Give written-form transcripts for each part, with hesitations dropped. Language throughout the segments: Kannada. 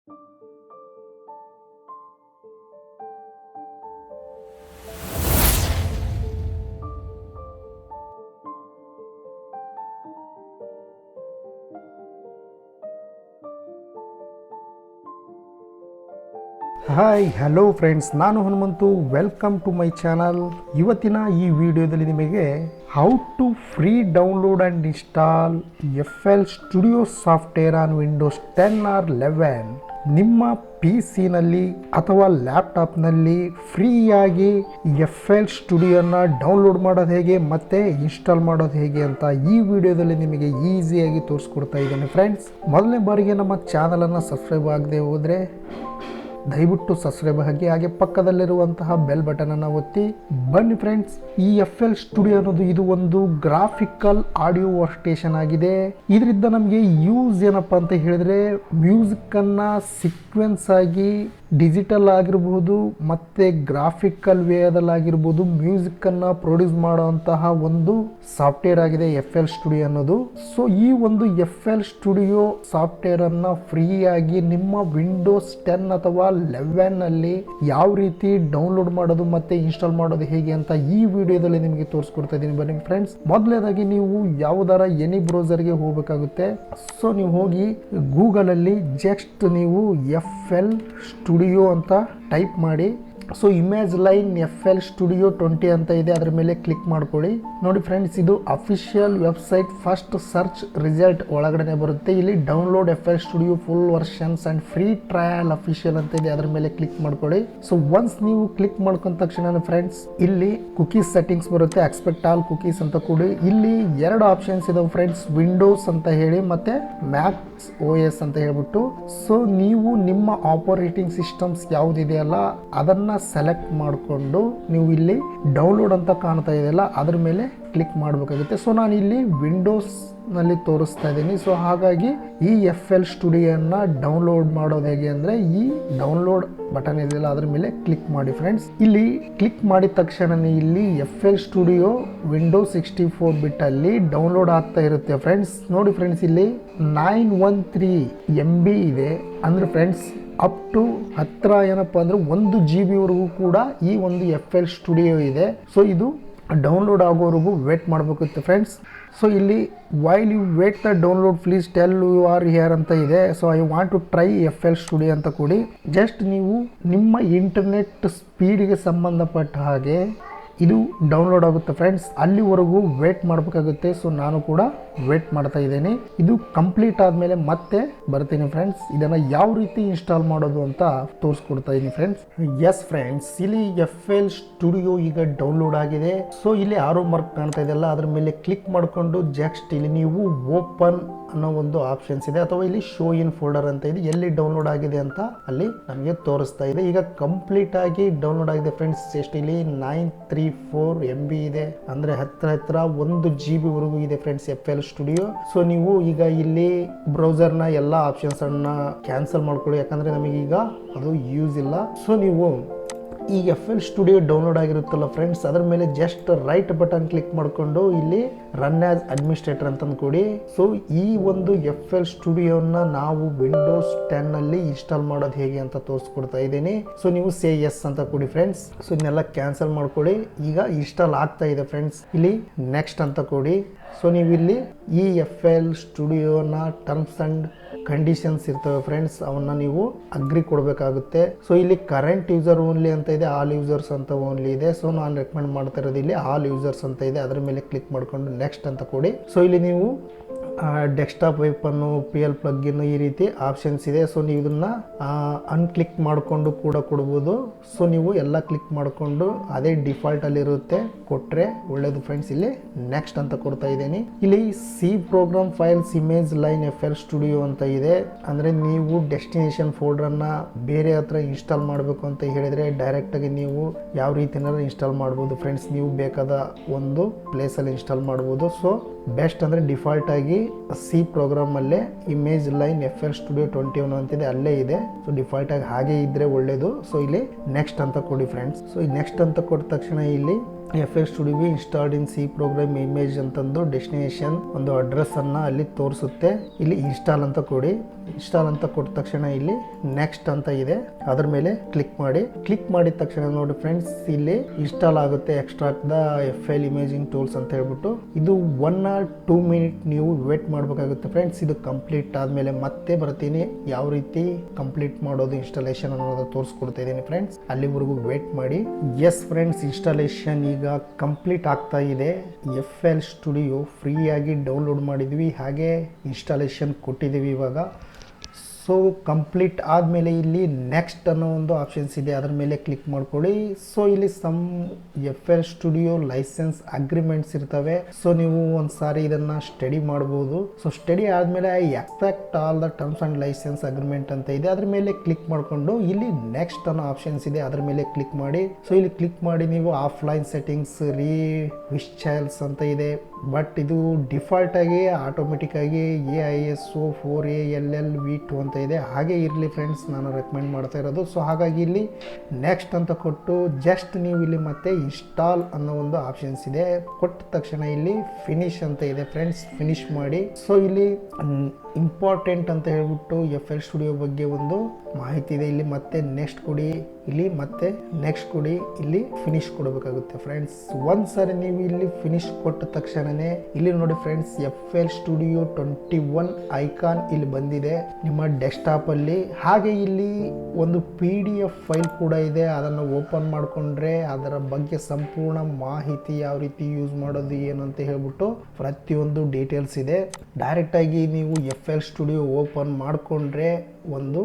ಹಾಯ್ ಹಲೋ ಫ್ರೆಂಡ್ಸ್, ನಾನು Hanumanthu. Welcome to my channel. ಇವತ್ತಿನ ಈ ವಿಡಿಯೋದಲ್ಲಿ ನಿಮಗೆ how to free download and install FL Studio software on Windows 10 or 11 ನಿಮ್ಮ ಪಿ ಸಿನಲ್ಲಿ ಅಥವಾ ಲ್ಯಾಪ್ಟಾಪ್ನಲ್ಲಿ ಫ್ರೀಯಾಗಿ FL ಸ್ಟುಡಿಯೋನ ಡೌನ್ಲೋಡ್ ಮಾಡೋದು ಹೇಗೆ ಮತ್ತು ಇನ್ಸ್ಟಾಲ್ ಮಾಡೋದು ಹೇಗೆ ಅಂತ ಈ ವಿಡಿಯೋದಲ್ಲಿ ನಿಮಗೆ ಈಸಿಯಾಗಿ ತೋರಿಸ್ಕೊಡ್ತಾ ಇದ್ದೇನೆ ಫ್ರೆಂಡ್ಸ್. ಮೊದಲನೇ ಬಾರಿಗೆ ನಮ್ಮ ಚಾನಲನ್ನು ಸಬ್ಸ್ಕ್ರೈಬ್ ಆಗದೆ ಹೋದರೆ ದಯವಿಟ್ಟು ಸಬ್ಸ್ಕ್ರೈಬ್ ಆಗಿ, ಹಾಗೆ ಪಕ್ಕದಲ್ಲಿರುವಂತಹ ಬೆಲ್ ಬಟನ್ ಅನ್ನು ಒತ್ತಿ. ಬನ್ನಿ ಫ್ರೆಂಡ್ಸ್, ಈ FL ಸ್ಟುಡಿಯೋ ಅನ್ನೋದು ಇದು ಒಂದು ಗ್ರಾಫಿಕಲ್ ಆಡಿಯೋ ವರ್ಕ್ ಸ್ಟೇಷನ್ ಆಗಿದೆ. ಇದರಿಂದ ನಮಗೆ ಯೂಸ್ ಏನಪ್ಪ ಅಂತ ಹೇಳಿದ್ರೆ, ಮ್ಯೂಸಿಕ್ಕನ್ನು ಸೀಕ್ವೆನ್ಸ್ ಆಗಿ ಡಿಜಿಟಲ್ ಆಗಿರ್ಬೋದು ಮತ್ತು ಗ್ರಾಫಿಕಲ್ ವೇದಲ್ಲಾಗಿರ್ಬೋದು ಮ್ಯೂಸಿಕ್ಕನ್ನು ಪ್ರೊಡ್ಯೂಸ್ ಮಾಡುವಂತಹ ಒಂದು ಸಾಫ್ಟ್ವೇರ್ ಆಗಿದೆ FL ಸ್ಟುಡಿಯೋ ಅನ್ನೋದು. ಸೊ ಈ ಒಂದು FL ಸ್ಟುಡಿಯೋ ಸಾಫ್ಟ್ವೇರನ್ನು ಫ್ರೀಯಾಗಿ ನಿಮ್ಮ ವಿಂಡೋಸ್ 10 ಅಥವಾ 11ನಲ್ಲಿ ಯಾವ ರೀತಿ ಡೌನ್ಲೋಡ್ ಮಾಡೋದು ಮತ್ತು ಇನ್ಸ್ಟಾಲ್ ಮಾಡೋದು ಹೇಗೆ ಅಂತ ಈ ವಿಡಿಯೋದಲ್ಲಿ ನಿಮಗೆ ತೋರಿಸ್ಕೊಡ್ತಾ ಇದ್ದೀನಿ. ಬನ್ನಿ ಫ್ರೆಂಡ್ಸ್, ಮೊದಲನೇದಾಗಿ ನೀವು ಯಾವುದಾರ ಎನಿ ಬ್ರೌಸರ್ಗೆ ಹೋಗಬೇಕಾಗುತ್ತೆ. ಸೊ ನೀವು ಹೋಗಿ ಗೂಗಲಲ್ಲಿ ಜಸ್ಟ್ ನೀವು FL ಸ್ಟುಡಿಯೋ ಅಂತ ಟೈಪ್ ಮಾಡಿ. So image Line FL studio 20 ಅಂತ ಇದೆ, ಅದರ ಮೇಲೆ ಕ್ಲಿಕ್ ಮಾಡ್ಕೊಳ್ಳಿ. ನೋಡಿ ಫ್ರೆಂಡ್ಸ್, ಇದು official website. First search result ಒಳಗಡೆ ಬರುತ್ತೆ. ಇಲ್ಲಿ download FL studio full versions and free trial official ಅಂತ ಇದೆ, ಅದರ ಮೇಲೆ ಕ್ಲಿಕ್ ಮಾಡ್ಕೊಳ್ಳಿ. ಸೊ ಒನ್ಸ್ ನೀವು ಕ್ಲಿಕ್ ಮಾಡ್ಕೊಂಡ ತಕ್ಷಣ ಫ್ರೆಂಡ್ಸ್, ಇಲ್ಲಿ ಕುಕೀಸ್ ಸೆಟ್ಟಿಂಗ್ಸ್ ಬರುತ್ತೆ. ಎಕ್ಸ್ಪೆಕ್ಟ್ ಆಲ್ ಕುಕೀಸ್ ಅಂತ ಕೊಡಿ. ಇಲ್ಲಿ ಎರಡು ಆಪ್ಷನ್ಸ್ ಇದಾವೆ ಫ್ರೆಂಡ್ಸ್, ವಿಂಡೋಸ್ ಅಂತ ಹೇಳಿ ಮತ್ತೆ ಮ್ಯಾಕ್ಸ್ OS ಅಂತ ಹೇಳ್ಬಿಟ್ಟು. ಸೊ ನೀವು ನಿಮ್ಮ ಆಪರೇಟಿಂಗ್ ಸಿಸ್ಟಮ್ಸ್ ಯಾವುದಿದೆಯಲ್ಲ ಅದನ್ನ ಸೆಲೆಕ್ಟ್ ಮಾಡಿಕೊಂಡು ನೀವು ಇಲ್ಲಿ ಡೌನ್ಲೋಡ್ ಅಂತ ಕಾಣ್ತಾ ಇದೆಯಲ್ಲ ಅದರ ಮೇಲೆ ಕ್ಲಿಕ್ ಮಾಡಬೇಕಾಗುತ್ತೆ. ಸೊ ನಾನು ಇಲ್ಲಿ ವಿಂಡೋಸ್ ನಲ್ಲಿ ತೋರಿಸ್ತಾ ಇದ್ದೀನಿ. ಸೊ ಹಾಗಾಗಿ ಈ FL ಸ್ಟುಡಿಯೋನ ಡೌನ್ಲೋಡ್ ಮಾಡೋದು ಹೇಗೆ ಅಂದರೆ, ಈ ಡೌನ್ಲೋಡ್ ಬಟನ್ ಇದೆಯಲ್ಲ ಅದ್ರ ಮೇಲೆ ಕ್ಲಿಕ್ ಮಾಡಿ ಫ್ರೆಂಡ್ಸ್. ಇಲ್ಲಿ ಕ್ಲಿಕ್ ಮಾಡಿದ ತಕ್ಷಣ ಇಲ್ಲಿ FL ಸ್ಟುಡಿಯೋ ವಿಂಡೋಸ್ 64 ಬಿಟ್ ಅಲ್ಲಿ ಡೌನ್ಲೋಡ್ ಆಗ್ತಾ ಇರುತ್ತೆ ಫ್ರೆಂಡ್ಸ್. ನೋಡಿ ಫ್ರೆಂಡ್ಸ್, ಇಲ್ಲಿ 913 MB ಇದೆ. ಅಂದ್ರೆ ಫ್ರೆಂಡ್ಸ್ ಅಪ್ ಟು ಹತ್ರ ಏನಪ್ಪ ಅಂದ್ರೆ 1 GB ವರೆಗೂ ಕೂಡ ಈ ಒಂದು FL ಸ್ಟುಡಿಯೋ ಇದೆ. ಸೊ ಇದು ಡೌನ್ಲೋಡ್ ಆಗೋವರೆಗೂ ವೇಟ್ ಮಾಡಬೇಕಿತ್ತು ಫ್ರೆಂಡ್ಸ್. ಸೊ ಇಲ್ಲಿ while you wait the download please tell you are here ಅಂತ ಇದೆ. So I want to try FL Studio ಅಂತ ಕೊಡಿ. ಜಸ್ಟ್ ನೀವು ನಿಮ್ಮ ಇಂಟರ್ನೆಟ್ ಸ್ಪೀಡ್ಗೆ ಸಂಬಂಧಪಟ್ಟ ಹಾಗೆ ಇದು ಡೌನ್ಲೋಡ್ ಆಗುತ್ತೆ ಫ್ರೆಂಡ್ಸ್. ಅಲ್ಲಿವರೆಗೂ ವೇಟ್ ಮಾಡಬೇಕಾಗುತ್ತೆ. ಸೊ ನಾನು ಕೂಡ ವೇಟ್ ಮಾಡ್ತಾ ಇದ್ದೇನೆ. ಇದು ಕಂಪ್ಲೀಟ್ ಆದಮೇಲೆ ಮತ್ತೆ ಬರ್ತೀನಿ ಫ್ರೆಂಡ್ಸ್. ಇದನ್ನು ಯಾವ ರೀತಿ ಇನ್ಸ್ಟಾಲ್ ಮಾಡೋದು ಅಂತ ತೋರಿಸ್ಕೊಡ್ತಾ ಇದ್ದೀನಿ ಫ್ರೆಂಡ್ಸ್. ಎಸ್ ಫ್ರೆಂಡ್ಸ್, ಇಲ್ಲಿ FL ಸ್ಟುಡಿಯೋ ಈಗ ಡೌನ್ಲೋಡ್ ಆಗಿದೆ. ಸೊ ಇಲ್ಲಿ ಆರೋ ಮಾರ್ಕ್ ಕಾಣ್ತಾ ಇದೆಯಲ್ಲ ಅದ್ರ ಮೇಲೆ ಕ್ಲಿಕ್ ಮಾಡಿಕೊಂಡು ಜಸ್ಟ್ ಇಲ್ಲಿ ನೀವು ಓಪನ್ ಅನ್ನೋ ಒಂದು ಆಪ್ಷನ್ಸ್ ಇದೆ, ಅಥವಾ ಇಲ್ಲಿ ಶೋ ಇನ್ ಫೋಲ್ಡರ್ ಅಂತ ಇದೆ, ಎಲ್ಲಿ ಡೌನ್ಲೋಡ್ ಆಗಿದೆ ಅಂತ ಅಲ್ಲಿ ನಮಗೆ ತೋರಿಸ್ತಾ ಇದೆ. ಈಗ ಕಂಪ್ಲೀಟ್ ಆಗಿ ಡೌನ್ಲೋಡ್ ಆಗಿದೆ ಫ್ರೆಂಡ್ಸ್. ಎಷ್ಟು ಇಲ್ಲಿ 934 MB ಇದೆ, ಅಂದ್ರೆ ಹತ್ರ 1 GB ವರೆಗೂ ಇದೆ ಫ್ರೆಂಡ್ಸ್ FL ಸ್ಟುಡಿಯೋ. ಸೊ ನೀವು ಈಗ ಇಲ್ಲಿ ಬ್ರೌಸರ್ನ ಎಲ್ಲ ಆಪ್ಷನ್ಸ್ ಅನ್ನ ಕ್ಯಾನ್ಸಲ್ ಮಾಡ್ಕೊಳ್ಳಿ, ಯಾಕಂದ್ರೆ ನಮಗೆ ಈಗ ಅದು ಯೂಸ್ ಇಲ್ಲ. ಸೊ ನೀವು ಈ FL ಸ್ಟುಡಿಯೋ ಡೌನ್ಲೋಡ್ ಆಗಿರುತ್ತಲ್ಲ ಫ್ರೆಂಡ್ಸ್, ಅದರ ಮೇಲೆ ಜಸ್ಟ್ ರೈಟ್ ಬಟನ್ ಕ್ಲಿಕ್ ಮಾಡಿಕೊಂಡು ಇಲ್ಲಿ ರನ್ ಆಸ್ ಅಡ್ಮಿನಿಸ್ಟ್ರೇಟರ್ ಅಂತಂದು ಕೊಡಿ. ಸೊ ಈ ಒಂದು FL ಸ್ಟುಡಿಯೋನ ನಾವು ವಿಂಡೋಸ್ 10 ಅಲ್ಲಿ ಇನ್ಸ್ಟಾಲ್ ಮಾಡೋದು ಹೇಗೆ ಅಂತ ತೋರಿಸ್ಕೊಡ್ತಾ ಇದ್ದೀನಿ. ಸೊ ನೀವು ಸೇ ಎಸ್ ಅಂತ ಕೊಡಿ ಫ್ರೆಂಡ್ಸ್. ಸೊ ಇದನ್ನೆಲ್ಲ ಕ್ಯಾನ್ಸಲ್ ಮಾಡ್ಕೊಳ್ಳಿ. ಈಗ ಇನ್ಸ್ಟಾಲ್ ಆಗ್ತಾ ಇದೆ ಫ್ರೆಂಡ್ಸ್. ಇಲ್ಲಿ ನೆಕ್ಸ್ಟ್ ಅಂತ ಕೊಡಿ. ಸೊ ನೀವು ಇಲ್ಲಿ ಈ FL ಸ್ಟುಡಿಯೋನ ಟರ್ಮ್ಸ್ ಅಂಡ್ ಕಂಡೀಷನ್ಸ್ ಇರ್ತವೆ ಫ್ರೆಂಡ್ಸ್, ಅವನ್ನ ನೀವು ಅಗ್ರಿ ಕೊಡಬೇಕಾಗುತ್ತೆ. ಸೊ ಇಲ್ಲಿ ಕರೆಂಟ್ ಯೂಸರ್ ಓನ್ಲಿ ಅಂತ ಇದೆ, ಆಲ್ ಯೂಸರ್ಸ್ ಅಂತ ಓನ್ಲಿ ಇದೆ. ಸೊ ನಾನು ರೆಕಮೆಂಡ್ ಮಾಡ್ತಾ ಇರೋದು ಇಲ್ಲಿ ಆಲ್ ಯೂಸರ್ಸ್ ಅಂತ ಇದೆ, ಅದರ ಮೇಲೆ ಕ್ಲಿಕ್ ಮಾಡಿಕೊಂಡು ನೆಕ್ಸ್ಟ್ ಅಂತ ಕೊಡಿ. ಸೊ ಇಲ್ಲಿ ನೀವು ಡೆಸ್ಕ್ಟಾಪ್ ವೆಪನ್ನು PL ಪ್ಲಗ್ಗಿನ್ ಈ ರೀತಿ ಆಪ್ಷನ್ಸ್ ಇದೆ. ಸೊ ನೀವು ಇದನ್ನ ಅನ್ಕ್ಲಿಕ್ ಮಾಡಿಕೊಂಡು ಕೂಡ ಕೊಡ್ಬೋದು. ಸೊ ನೀವು ಎಲ್ಲ ಕ್ಲಿಕ್ ಮಾಡಿಕೊಂಡು ಅದೇ ಡಿಫಾಲ್ಟ್ ಅಲ್ಲಿ ಇರುತ್ತೆ, ಕೊಟ್ರೆ ಒಳ್ಳೇದು ಫ್ರೆಂಡ್ಸ್. ಇಲ್ಲಿ ನೆಕ್ಸ್ಟ್ ಅಂತ ಕೊಡ್ತಾ ಇದ್ದೀನಿ. ಇಲ್ಲಿ C program files Image Line FL Studio ಅಂತ ಇದೆ. ಅಂದ್ರೆ ನೀವು ಡೆಸ್ಟಿನೇಷನ್ ಫೋಲ್ಡರ್ನ ಬೇರೆ ಹತ್ರ ಇನ್ಸ್ಟಾಲ್ ಮಾಡಬೇಕು ಅಂತ ಹೇಳಿದ್ರೆ ಡೈರೆಕ್ಟ್ ಆಗಿ ನೀವು ಯಾವ ರೀತಿನಾದ್ರೂ ಇನ್ಸ್ಟಾಲ್ ಮಾಡ್ಬೋದು ಫ್ರೆಂಡ್ಸ್. ನೀವು ಬೇಕಾದ ಒಂದು ಪ್ಲೇಸ್ ಅಲ್ಲಿ ಇನ್ಸ್ಟಾಲ್ ಮಾಡ್ಬೋದು. ಸೊ ಬೆಸ್ಟ್ ಅಂದ್ರೆ ಡಿಫಾಲ್ಟ್ ಆಗಿ ಸಿ ಪ್ರೋಗ್ರಾಮ್ ಅಲ್ಲೇ ಇಮೇಜ್ ಲೈನ್ FL ಸ್ಟುಡಿಯೋ 21 ಅಂತಿದೆ, ಅಲ್ಲೇ ಇದೆ. ಸೊ ಡಿಫಾಲ್ಟ್ ಆಗಿ ಹಾಗೆ ಇದ್ರೆ ಒಳ್ಳೇದು. ಸೊ ಇಲ್ಲಿ ನೆಕ್ಸ್ಟ್ ಅಂತ ಕೊಡಿ ಫ್ರೆಂಡ್ಸ್. ಸೊ ಈ ನೆಕ್ಸ್ಟ್ ಅಂತ ಕೊಟ್ಟ ತಕ್ಷಣ ಇಲ್ಲಿ FL Studio installed in C program image ಅಂತಂದು ಡೆಸ್ಟಿನೇಷನ್ ಒಂದು ಅಡ್ರೆಸ್ ಅನ್ನ ಅಲ್ಲಿ ತೋರಿಸುತ್ತೆ. ಇಲ್ಲಿ ಇನ್ಸ್ಟಾಲ್ ಅಂತ ಕೊಡಿ. ಇನ್ಸ್ಟಾಲ್ ಅಂತ ಕೊಟ್ಟ ತಕ್ಷಣ ಇಲ್ಲಿ ನೆಕ್ಸ್ಟ್ ಅಂತ ಇದೆ, ಅದರ ಮೇಲೆ ಕ್ಲಿಕ್ ಮಾಡಿದ ತಕ್ಷಣ ನೋಡಿ ಫ್ರೆಂಡ್ಸ್ ಇಲ್ಲಿ ಇನ್ಸ್ಟಾಲ್ ಆಗುತ್ತೆ extract the FL imaging tools ಅಂತ ಹೇಳ್ಬಿಟ್ಟು. ಇದು 1 or 2 ಮಿನಿಟ್ ನೀವು ವೇಟ್ ಮಾಡಬೇಕಾಗುತ್ತೆ ಫ್ರೆಂಡ್ಸ್. ಇದು ಕಂಪ್ಲೀಟ್ ಆದಮೇಲೆ ಮತ್ತೆ ಬರ್ತೀನಿ, ಯಾವ ರೀತಿ ಕಂಪ್ಲೀಟ್ ಮಾಡೋದು ಇನ್ಸ್ಟಾಲೇಷನ್ ಅನ್ನೋದು ತೋರಿಸ್ಕೊಡ್ತಾ ಇದ್ದೀನಿ ಫ್ರೆಂಡ್ಸ್. ಅಲ್ಲಿವರೆಗೂ ವೇಟ್ ಮಾಡಿ. ಎಸ್ ಫ್ರೆಂಡ್ಸ್, ಇನ್ಸ್ಟಾಲೇಷನ್ ಈಗ ಕಂಪ್ಲೀಟ್ ಆಗ್ತಾ ಇದೆ. FL ಸ್ಟುಡಿಯೋ ಫ್ರೀಯಾಗಿ ಡೌನ್ಲೋಡ್ ಮಾಡಿದ್ವಿ, ಹಾಗೆ ಇನ್ಸ್ಟಾಲೇಷನ್ ಕೊಟ್ಟಿದ್ದೀವಿ ಇವಾಗ. ಸೊ ಕಂಪ್ಲೀಟ್ ಆದಮೇಲೆ ಇಲ್ಲಿ ನೆಕ್ಸ್ಟ್ ಅನ್ನೋ ಒಂದು ಆಪ್ಷನ್ಸ್ ಇದೆ, ಅದರ ಮೇಲೆ ಕ್ಲಿಕ್ ಮಾಡ್ಕೊಳ್ಳಿ. ಸೊ ಇಲ್ಲಿ FL ಸ್ಟುಡಿಯೋ ಲೈಸೆನ್ಸ್ ಅಗ್ರಿಮೆಂಟ್ಸ್ ಇರ್ತವೆ. ಸೊ ನೀವು ಒಂದು ಸಾರಿ ಇದನ್ನು ಸ್ಟಡಿ ಮಾಡ್ಬೋದು. ಸೊ ಸ್ಟಡಿ ಆದಮೇಲೆ I accept all the terms and license agreement ಅಂತ ಇದೆ, ಅದ್ರ ಮೇಲೆ ಕ್ಲಿಕ್ ಮಾಡಿಕೊಂಡು ಇಲ್ಲಿ ನೆಕ್ಸ್ಟ್ ಅನ್ನೋ ಆಪ್ಷನ್ಸ್ ಇದೆ, ಅದ್ರ ಮೇಲೆ ಕ್ಲಿಕ್ ಮಾಡಿ. ಸೊ ಇಲ್ಲಿ ಕ್ಲಿಕ್ ಮಾಡಿ ನೀವು ಆಫ್ಲೈನ್ ಸೆಟ್ಟಿಂಗ್ಸ್ ವಿಶ್ ಚೈಲ್ಡ್ಸ್ ಅಂತ ಇದೆ, ಬಟ್ ಇದು ಡಿಫಾಲ್ಟ್ ಆಗಿ ಆಟೋಮೆಟಿಕ್ ಆಗಿ AISO 4ALL V2 ಅಂತ ಇದೆ, ಹಾಗೆ ಇರಲಿ ಫ್ರೆಂಡ್ಸ್, ನಾನು ರೆಕಮೆಂಡ್ ಮಾಡ್ತಾ ಇರೋದು. ಸೊ ಹಾಗಾಗಿ ಇಲ್ಲಿ ನೆಕ್ಸ್ಟ್ ಅಂತ ಕೊಟ್ಟು ಜಸ್ಟ್ ನೀವು ಇಲ್ಲಿ ಮತ್ತೆ ಇನ್ಸ್ಟಾಲ್ ಅನ್ನೋ ಒಂದು ಆಪ್ಷನ್ಸ್ ಇದೆ, ಕೊಟ್ಟ ತಕ್ಷಣ ಇಲ್ಲಿ ಫಿನಿಶ್ ಅಂತ ಇದೆ ಫ್ರೆಂಡ್ಸ್, ಫಿನಿಶ್ ಮಾಡಿ. ಸೊ ಇಲ್ಲಿ ಇಂಪಾರ್ಟೆಂಟ್ ಅಂತ ಹೇಳ್ಬಿಟ್ಟು FL ಸ್ಟುಡಿಯೋ ಬಗ್ಗೆ ಒಂದು ಮಾಹಿತಿ ಇದೆ. ಇಲ್ಲಿ ಮತ್ತೆ ನೆಕ್ಸ್ಟ್ ಕೊಡಿ, ಇಲ್ಲಿ ಮತ್ತೆ ನೆಕ್ಸ್ಟ್ ಕೊಡಿ, ಇಲ್ಲಿ ಫಿನಿಶ್ ಕೊಡಬೇಕಾಗುತ್ತೆ ಫ್ರೆಂಡ್ಸ್. ಒಂದ್ಸರಿ ನೀವು ಇಲ್ಲಿ ಫಿನಿಶ್ ಕೊಟ್ಟ ತಕ್ಷಣನೇ ಇಲ್ಲಿ ನೋಡಿ ಫ್ರೆಂಡ್ಸ್, FL ಸ್ಟುಡಿಯೋ 21 ಐಕಾನ್ ಇಲ್ಲಿ ಬಂದಿದೆ ನಿಮ್ಮ ಡೆಸ್ಕ್ಟಾಪ್ ಅಲ್ಲಿ. ಹಾಗೆ ಇಲ್ಲಿ ಒಂದು PDF ಫೈಲ್ ಕೂಡ ಇದೆ, ಅದನ್ನು ಓಪನ್ ಮಾಡಿಕೊಂಡ್ರೆ ಅದರ ಬಗ್ಗೆ ಸಂಪೂರ್ಣ ಮಾಹಿತಿ, ಯಾವ ರೀತಿ ಯೂಸ್ ಮಾಡೋದು ಏನು ಅಂತ ಹೇಳ್ಬಿಟ್ಟು ಪ್ರತಿಯೊಂದು ಡೀಟೇಲ್ಸ್ ಇದೆ. ಡೈರೆಕ್ಟ್ ಆಗಿ ನೀವು FL ಸ್ಟುಡಿಯೋ ಓಪನ್ ಮಾಡಿಕೊಂಡ್ರೆ ಒಂದು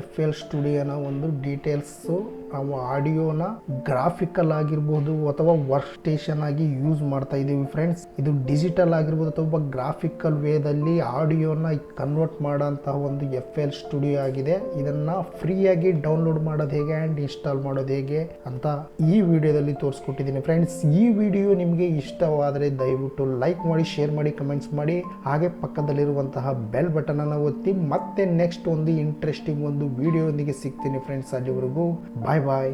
FL ಸ್ಟುಡಿಯೋನ ಒಂದು ಡೀಟೇಲ್ಸು, ನಾವು ಆಡಿಯೋನ ಗ್ರಾಫಿಕಲ್ ಆಗಿರ್ಬೋದು ಅಥವಾ ವರ್ಕ್ ಸ್ಟೇಷನ್ ಆಗಿ ಯೂಸ್ ಮಾಡ್ತಾ ಇದ್ದೀವಿ ಫ್ರೆಂಡ್ಸ್. ಇದು ಡಿಜಿಟಲ್ ಆಗಿರ್ಬೋದು ಅಥವಾ ಗ್ರಾಫಿಕಲ್ ವೇದಲ್ಲಿ ಆಡಿಯೋನ ಕನ್ವರ್ಟ್ ಮಾಡೋಂತಹ ಒಂದು FL ಸ್ಟುಡಿಯೋ ಆಗಿದೆ. ಇದನ್ನ ಫ್ರೀಯಾಗಿ ಡೌನ್ಲೋಡ್ ಮಾಡೋದು ಹೇಗೆ ಆ್ಯಂಡ್ ಇನ್ಸ್ಟಾಲ್ ಮಾಡೋದು ಹೇಗೆ ಅಂತ ಈ ವಿಡಿಯೋದಲ್ಲಿ ತೋರಿಸ್ಕೊಟ್ಟಿದ್ದೀನಿ ಫ್ರೆಂಡ್ಸ್. ಈ ವಿಡಿಯೋ ನಿಮಗೆ ಇಷ್ಟವಾದರೆ ದಯವಿಟ್ಟು ಲೈಕ್ ಮಾಡಿ, ಶೇರ್ ಮಾಡಿ, ಕಮೆಂಟ್ಸ್ ಮಾಡಿ, ಹಾಗೆ ಪಕ್ಕದಲ್ಲಿರುವಂತಹ ಬೆಲ್ ಬಟನ್ ಅನ್ನು ಒತ್ತಿ. ಮತ್ತೆ ನೆಕ್ಸ್ಟ್ ಒಂದು ಇಂಟ್ರೆಸ್ಟಿಂಗ್ ಒಂದು ವಿಡಿಯೋದೊಂದಿಗೆ ಸಿಗ್ತೀನಿ ಫ್ರೆಂಡ್ಸ್. ಅಲ್ಲಿವರೆಗೂ ಬಾಯ್ ಬಾಯ್.